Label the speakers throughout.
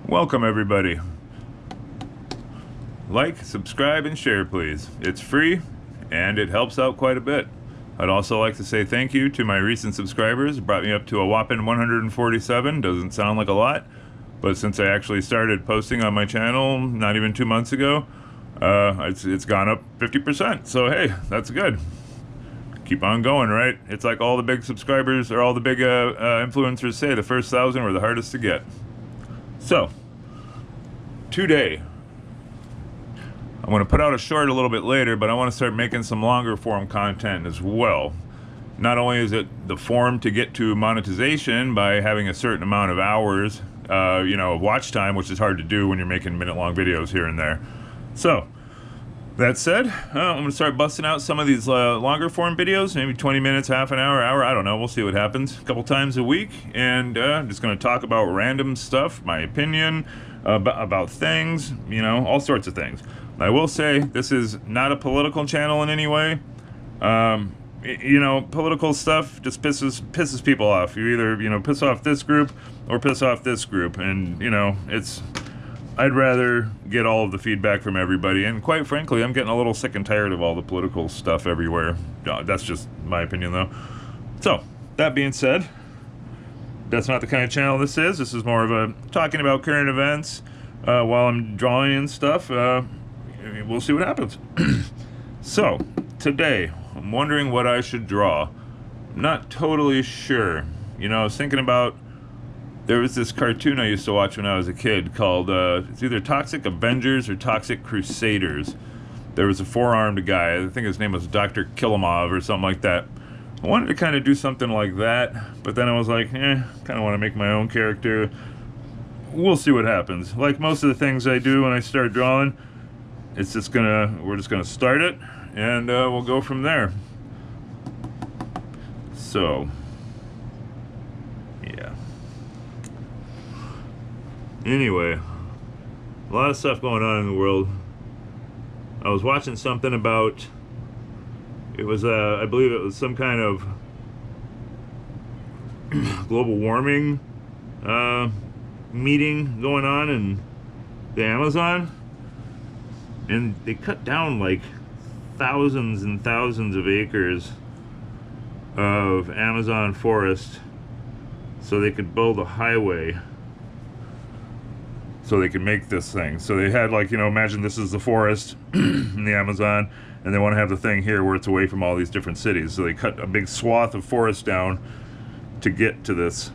Speaker 1: Welcome everybody. Like, subscribe, and share please. It's free and it helps out quite a bit. I'd also like to say thank you to my recent subscribers. It brought me up to a whopping 147. Doesn't sound like a lot, but since I actually started posting on my channel not even 2 months ago, it's gone up 50%. So hey, that's good. Keep on going, right? It's like all the big subscribers or all the big influencers say, the first 1,000 were the hardest to get. So, today, I'm going to put out a short a little bit later, but I want to start making some longer form content as well. Not only is it the form to get to monetization by having a certain amount of hours, of watch time, which is hard to do when you're making minute-long videos here and there. So, that said, I'm going to start busting out some of these longer form videos, maybe 20 minutes, half an hour, I don't know, we'll see what happens, a couple times a week, and I'm just going to talk about random stuff, my opinion, about things, all sorts of things. I will say, this is not a political channel in any way. Political stuff just pisses people off. You either, piss off this group or piss off this group, and, I'd rather get all of the feedback from everybody, and quite frankly, I'm getting a little sick and tired of all the political stuff everywhere. That's just my opinion, though. So, that being said, that's not the kind of channel this is. This is more of a talking about current events while I'm drawing and stuff. We'll see what happens. So, today, I'm wondering what I should draw. I'm not totally sure. I was thinking about, there was this cartoon I used to watch when I was a kid called, it's either Toxic Avengers or Toxic Crusaders. There was a four-armed guy, I think his name was Dr. Kilimov or something like that. I wanted to kind of do something like that, but then I was like, kind of want to make my own character. We'll see what happens. Like most of the things I do when I start drawing, we're just gonna start it, and we'll go from there. So, yeah. Anyway, a lot of stuff going on in the world. I was watching something about, it was, I believe it was some kind of global warming meeting going on in the Amazon. And they cut down like thousands and thousands of acres of Amazon forest so they could build a highway, so they could make this thing. So they had, like, imagine this is the forest in the Amazon, and they want to have the thing here where it's away from all these different cities. So they cut a big swath of forest down to get to this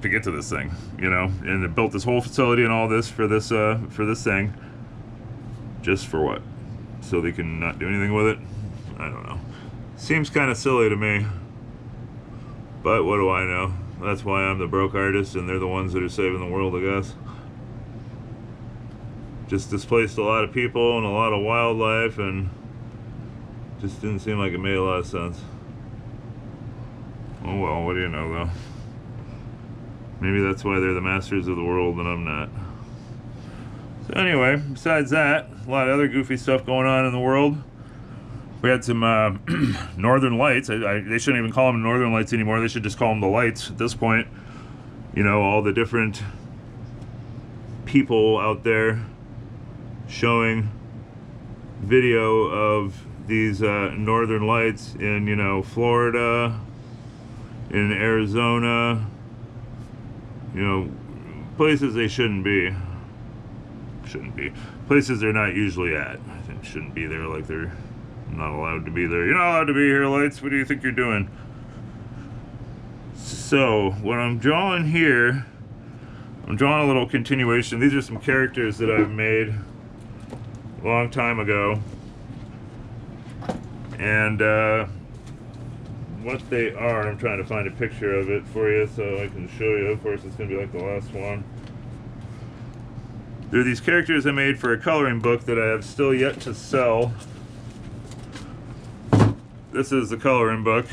Speaker 1: thing, and they built this whole facility and all this for this thing. Just for what? So they can not do anything with it? I don't know. Seems kind of silly to me. But what do I know? That's why I'm the broke artist and they're the ones that are saving the world, I guess. Just displaced a lot of people and a lot of wildlife, and just didn't seem like it made a lot of sense. Oh well, what do you know though? Maybe that's why they're the masters of the world and I'm not. So anyway, besides that, a lot of other goofy stuff going on in the world. We had some northern lights. They shouldn't even call them northern lights anymore. They should just call them the lights at this point. All the different people out there showing video of these northern lights in, Florida, in Arizona, places they shouldn't be. Places they're not usually at. I think shouldn't be there, like they're not allowed to be there. You're not allowed to be here, lights. What do you think you're doing? So, what I'm drawing here, I'm drawing a little continuation. These are some characters that I've made a long time ago. And what they are, I'm trying to find a picture of it for you so I can show you. Of course, it's going to be like the last one. There are these characters I made for a coloring book that I have still yet to sell. This is the coloring book.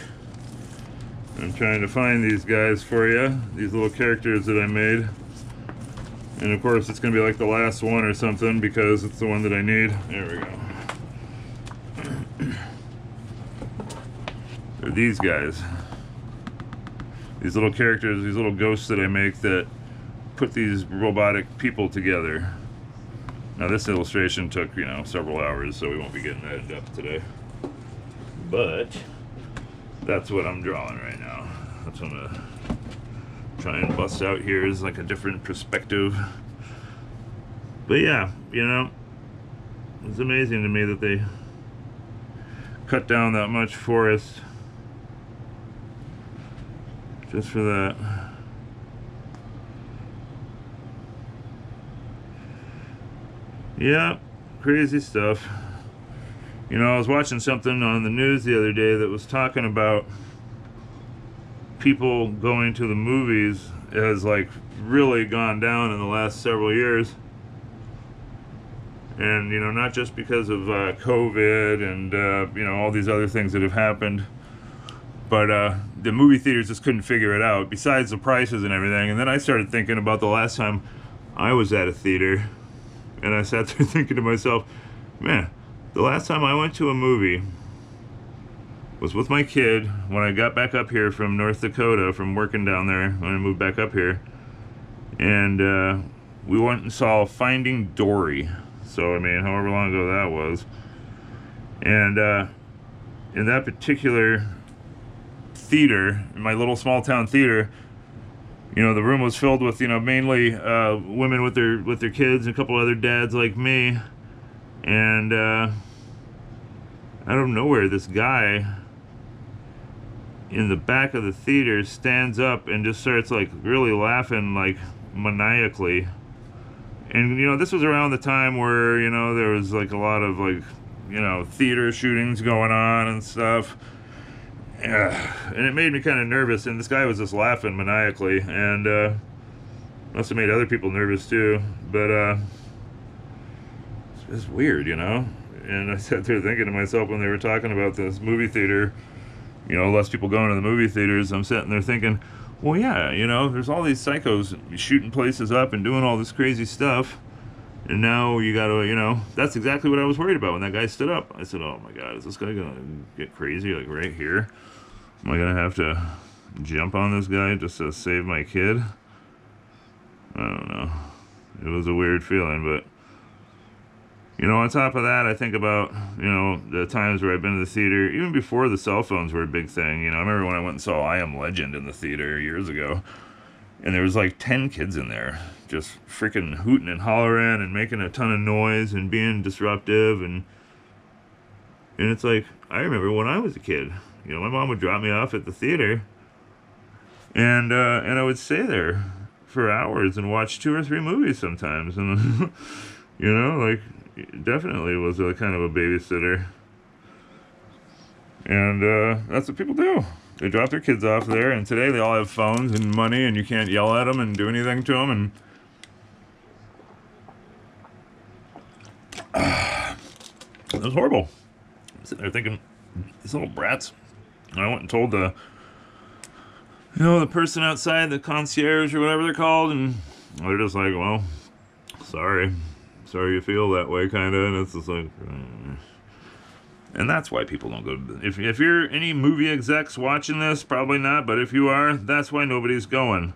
Speaker 1: I'm trying to find these guys for you, these little characters that I made. And of course it's going to be like the last one or something because it's the one that I need. There we go. They're these guys. These little characters, these little ghosts that I make that put these robotic people together. Now this illustration took, you know, several hours, so we won't be getting that in depth today. But that's what I'm drawing right now. That's what I'm gonna try and bust out here, is like a different perspective. But yeah, you know, it's amazing to me that they cut down that much forest just for that. Yeah, crazy stuff. You know, I was watching something on the news the other day that was talking about people going to the movies has like really gone down in the last several years. And, you know, not just because of COVID and, you know, all these other things that have happened, but the movie theaters just couldn't figure it out, besides the prices and everything. And then I started thinking about the last time I was at a theater, and I sat there thinking to myself, man, the last time I went to a movie was with my kid when I got back up here from North Dakota, from working down there when I moved back up here. And we went and saw Finding Dory. So, I mean, however long ago that was. And in that particular theater, in my little small town theater, you know, the room was filled with, you know, mainly women with their kids and a couple other dads like me. And out of nowhere, this guy in the back of the theater stands up and just starts like really laughing like maniacally. And, you know, this was around the time where, you know, there was like a lot of like, you know, theater shootings going on and stuff. And it made me kind of nervous, and this guy was just laughing maniacally, and must have made other people nervous too. But it's weird, you know. And I sat there thinking to myself when they were talking about this movie theater, you know, less people going to the movie theaters. I'm sitting there thinking, well, yeah, you know, there's all these psychos shooting places up and doing all this crazy stuff. And now you gotta, you know, that's exactly what I was worried about when that guy stood up. I said, oh my God, is this guy gonna get crazy, like right here? Am I gonna have to jump on this guy just to save my kid? I don't know. It was a weird feeling, but, you know, on top of that, I think about, you know, the times where I've been to the theater, even before the cell phones were a big thing. You know, I remember when I went and saw I Am Legend in the theater years ago, and there was like 10 kids in there, just freaking hooting and hollering and making a ton of noise and being disruptive, and it's like, I remember when I was a kid, you know, my mom would drop me off at the theater, and I would stay there for hours and watch 2 or 3 movies sometimes, and you know, like, definitely was a kind of a babysitter. And that's what people do. They drop their kids off there, and today they all have phones and money, and you can't yell at them and do anything to them. And it was horrible. I'm sitting there thinking, these little brats. And I went and told the, you know, the person outside, the concierge or whatever they're called, and they're just like, well, sorry you feel that way, kind of. And it's just like, and that's why people don't go to if you're any movie execs watching this, probably not, but if you are, that's why nobody's going.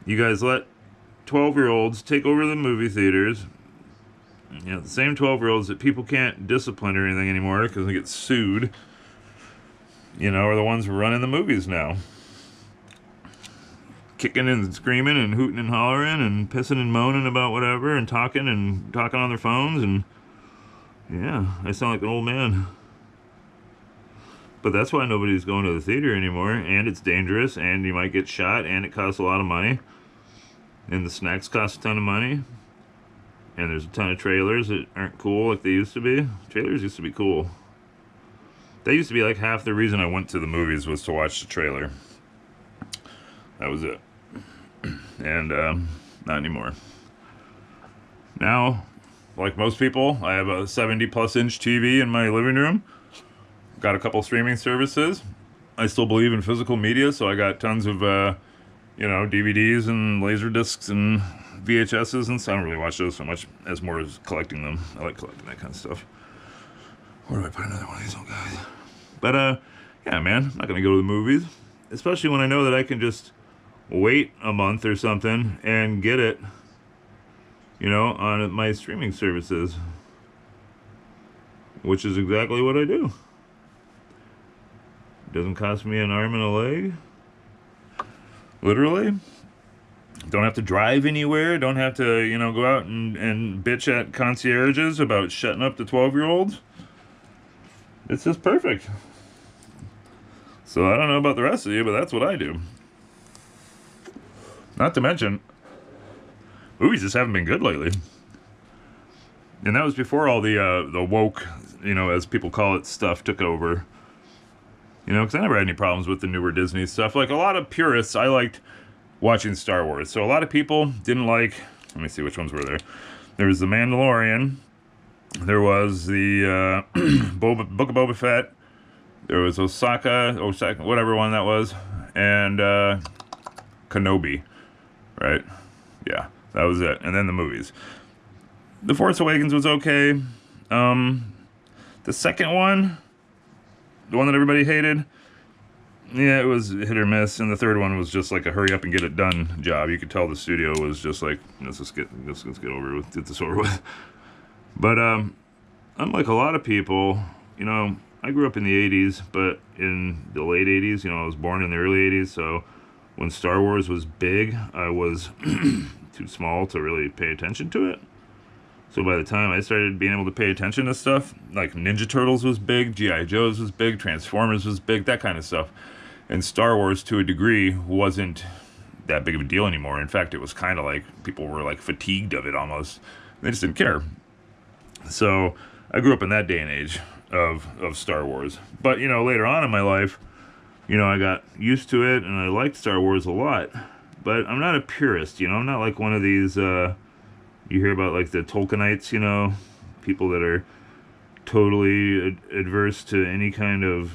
Speaker 1: You guys let 12-year-olds take over the movie theaters. You know, the same 12-year-olds that people can't discipline or anything anymore because they get sued, you know, are the ones running the movies now. Kicking and screaming and hooting and hollering and pissing and moaning about whatever and talking on their phones, and yeah, I sound like an old man. But that's why nobody's going to the theater anymore, and it's dangerous, and you might get shot, and it costs a lot of money, and the snacks cost a ton of money, and there's a ton of trailers that aren't cool like they used to be. Trailers used to be cool. They used to be like half the reason I went to the movies was to watch the trailer. That was it. And not anymore. Now, like most people, I have a 70-plus inch TV in my living room. Got a couple streaming services. I still believe in physical media, so I got tons of, you know, DVDs and laser discs and VHSs, and so I don't really watch those so much as more as collecting them. I like collecting that kind of stuff. Where do I put another one of these old guys? But, yeah, man, I'm not going to go to the movies, especially when I know that I can just wait a month or something and get it, you know, on my streaming services, which is exactly what I do. It doesn't cost me an arm and a leg, literally. Don't have to drive anywhere. Don't have to, you know, go out and bitch at concierges about shutting up the 12-year-olds. It's just perfect. So I don't know about the rest of you, but that's what I do. Not to mention, movies just haven't been good lately. And that was before all the woke, you know, as people call it, stuff took over. You know, because I never had any problems with the newer Disney stuff. Like, a lot of purists, I liked watching Star Wars. So a lot of people didn't like, let me see which ones were there. There was The Mandalorian. There was the Book of Boba Fett. There was Osaka, whatever one that was. And Kenobi, right? Yeah, that was it. And then the movies. The Force Awakens was okay. The second one, the one that everybody hated, yeah, it was hit or miss. And the third one was just like a hurry up and get it done job. You could tell the studio was just like, let's get over with, get this over with. But unlike a lot of people, you know, I grew up in the 80s, but in the late 80s, you know, I was born in the early 80s, so when Star Wars was big, I was too small to really pay attention to it. So by the time I started being able to pay attention to stuff, like Ninja Turtles was big, G.I. Joe's was big, Transformers was big, that kind of stuff. And Star Wars, to a degree, wasn't that big of a deal anymore. In fact, it was kind of like people were like fatigued of it almost. They just didn't care. So I grew up in that day and age of Star Wars. But, you know, later on in my life, you know, I got used to it and I liked Star Wars a lot. But I'm not a purist, you know, I'm not like one of these, you hear about like the Tolkienites, you know, people that are totally adverse to any kind of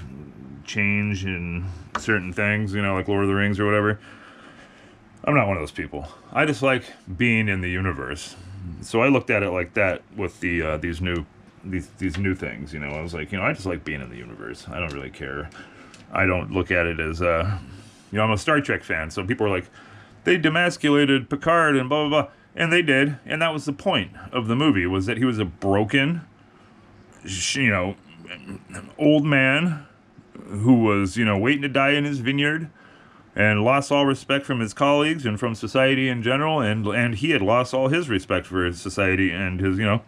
Speaker 1: change in certain things, you know, like Lord of the Rings or whatever. I'm not one of those people. I just like being in the universe. So I looked at it like that with the these new things, you know. I was like, you know, I just like being in the universe. I don't really care. I don't look at it as you know, I'm a Star Trek fan, so people are like, they demasculated Picard and blah blah blah, and they did, and that was the point of the movie, was that he was a broken, you know, old man who was, you know, waiting to die in his vineyard, and lost all respect from his colleagues and from society in general, and he had lost all his respect for his society and his, you know.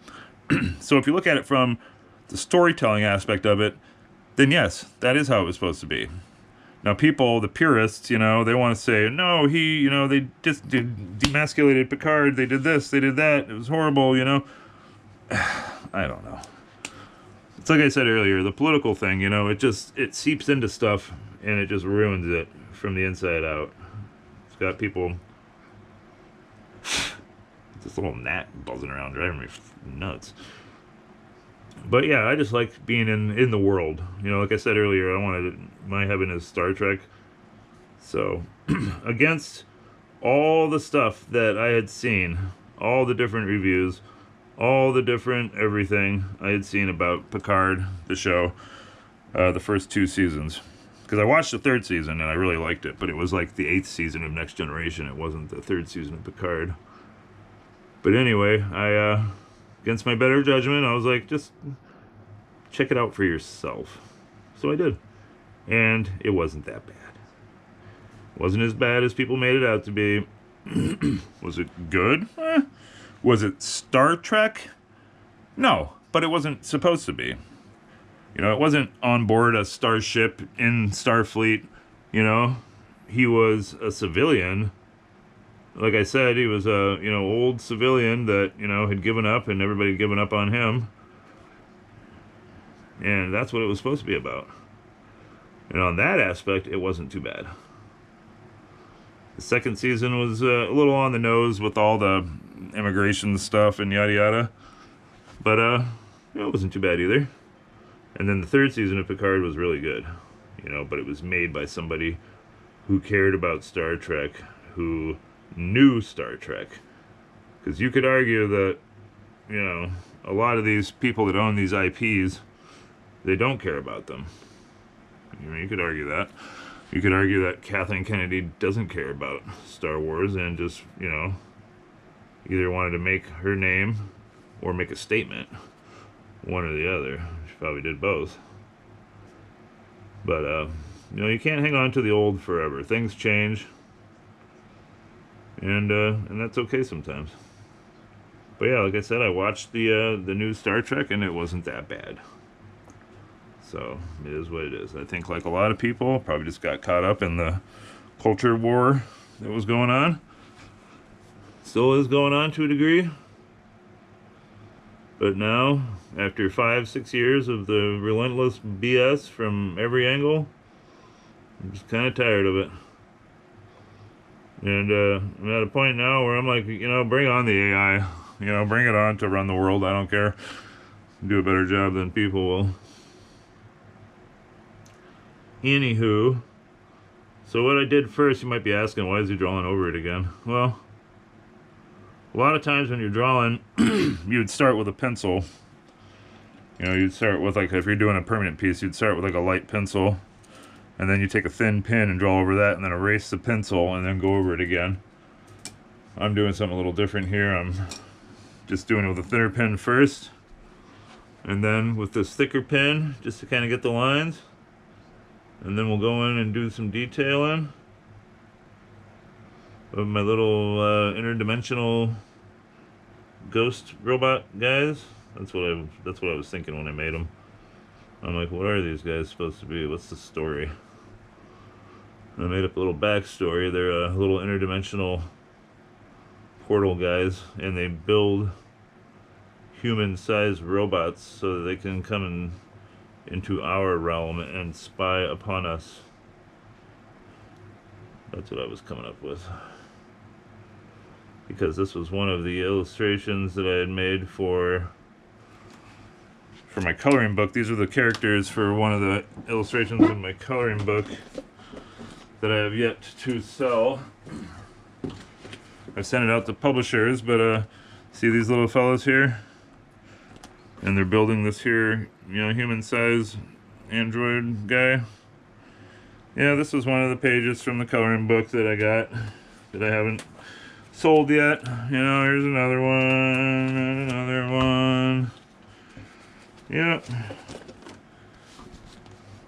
Speaker 1: So if you look at it from the storytelling aspect of it, then yes, that is how it was supposed to be. Now people, the purists, you know, they want to say, no, you know, they just demasculated Picard, they did this, they did that, it was horrible, you know. I don't know. It's like I said earlier, the political thing, you know, it seeps into stuff and it just ruins it from the inside out. It's got people, this little gnat buzzing around driving me nuts. But yeah, I just like being in the world. You know, like I said earlier, my heaven is Star Trek. So, against all the stuff that I had seen, all the different reviews, all the different everything I had seen about Picard, the show, the first 2 seasons. Because I watched the 3rd season and I really liked it, but it was like the 8th season of Next Generation. It wasn't the 3rd season of Picard. But anyway, I, against my better judgment, I was like, just check it out for yourself. So I did. And it wasn't that bad. It wasn't as bad as people made it out to be. Was it good? Was it Star Trek? No, but it wasn't supposed to be. You know, it wasn't on board a starship in Starfleet, you know. He was a civilian. Like I said, he was a, you know, old civilian that, you know, had given up and everybody had given up on him. And that's what it was supposed to be about. And on that aspect, it wasn't too bad. The 2nd season was a little on the nose with all the immigration stuff and yada yada. But, it wasn't too bad either. And then the 3rd season of Picard was really good. You know, but it was made by somebody who cared about Star Trek, who knew Star Trek. Because you could argue that, you know, a lot of these people that own these IPs, they don't care about them. You know, you could argue that. You could argue that Kathleen Kennedy doesn't care about Star Wars and just, either wanted to make her name or make a statement. One or the other. She probably did both. But, you can't hang on to the old forever. Things change. And that's okay sometimes. But yeah, like I said, I watched the new Star Trek, and it wasn't that bad. So, it is what it is. I think, like a lot of people, probably just got caught up in the culture war that was going on. Still is going on to a degree. But now, after 5-6 years of the relentless BS from every angle, I'm just kind of tired of it. And I'm at a point now where I'm like, bring on the AI. Bring it on to run the world. I don't care. Do a better job than people will. Anywho, so what I did first, you might be asking, why is he drawing over it again? Well, a lot of times when you're drawing, you'd start with a pencil. You'd start with, like, if you're doing a permanent piece, you'd start with, like, a light pencil. And then you take a thin pen and draw over that, and then erase the pencil, and then go over it again. I'm doing something a little different here. I'm just doing it with a thinner pen first. And then with this thicker pen, just to kind of get the lines. And then we'll go in and do some detailing of my little interdimensional ghost robot guys. That's what I was thinking when I made them. I'm like, what are these guys supposed to be? What's the story? And I made up a little backstory. They're little interdimensional portal guys, and they build human-sized robots so that they can come into our realm and spy upon us. That's what I was coming up with. Because this was one of the illustrations that I had made for my coloring book. These are the characters for one of the illustrations in my coloring book that I have yet to sell. I sent it out to publishers, but see these little fellows here? And they're building this here, human-sized android guy. Yeah, this was one of the pages from the coloring book that I got that I haven't sold yet. Here's another one, and another one. Yep.